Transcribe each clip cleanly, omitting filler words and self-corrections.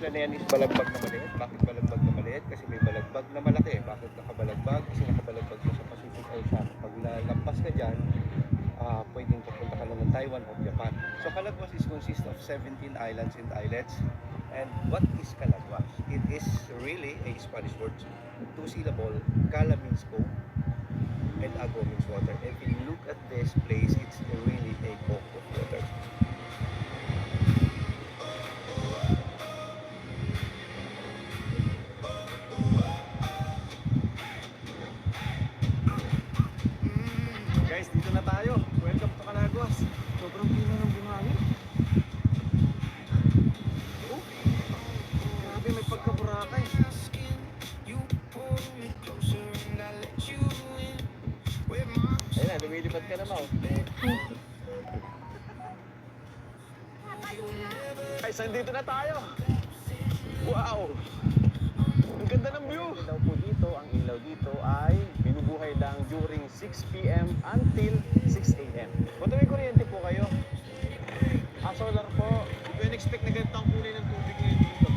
isla na yan is balagbag na maliit. Bakit balagbag na maliit? Kasi may balagbag na malaki. Bakit nakabalagbag? Kasi nakabalagbag na sa Pacific Ocean. Pag lalampas ka dyan, pwedeng papunta ka lang ng Taiwan o Japan. So Calagwas is consist of 17 islands and islets. And what is Calagwas? It is really a Spanish word. Two syllable, Cala means cove, and Agua means water. And if you look at this place, it's really a cove of water. Guys, dito na tayo. Welcome to Calagwas. Sobrang pino ng buhangin. Oh, grabe, may pagka-Boracay. Ayun na, lumilipad ka na, Mau. Guys, nandito na tayo. Wow! Ang ganda ng view! Daw po dito, ang ilaw dito ay binubuhay lang during 6 p.m. until 6 a.m. Kung may kuryente po kayo, solar po. Hindi ko in-expect na ganito ang kulay ng tubig ngayon dito.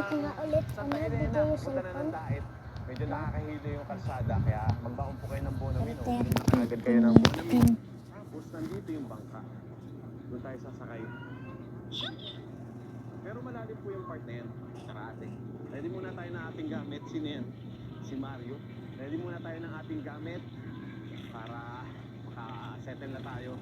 ko nga ulit, Santa bigay Elena, yung punta na ng cellphone. Daet. Medyo nakakahilo yung kalsada, kaya magbaon po kayo ng Bonamino. Ten, Agad kayo ng Bonamino. 15. Tapos nandito yung bangka. Doon tayo sasakay. Pero malalim po yung part na yan. Karate. Ready muna tayo ng ating gamit. Sino yan? Si Mario. Ready muna tayo ng ating gamit para maka-settle na tayo.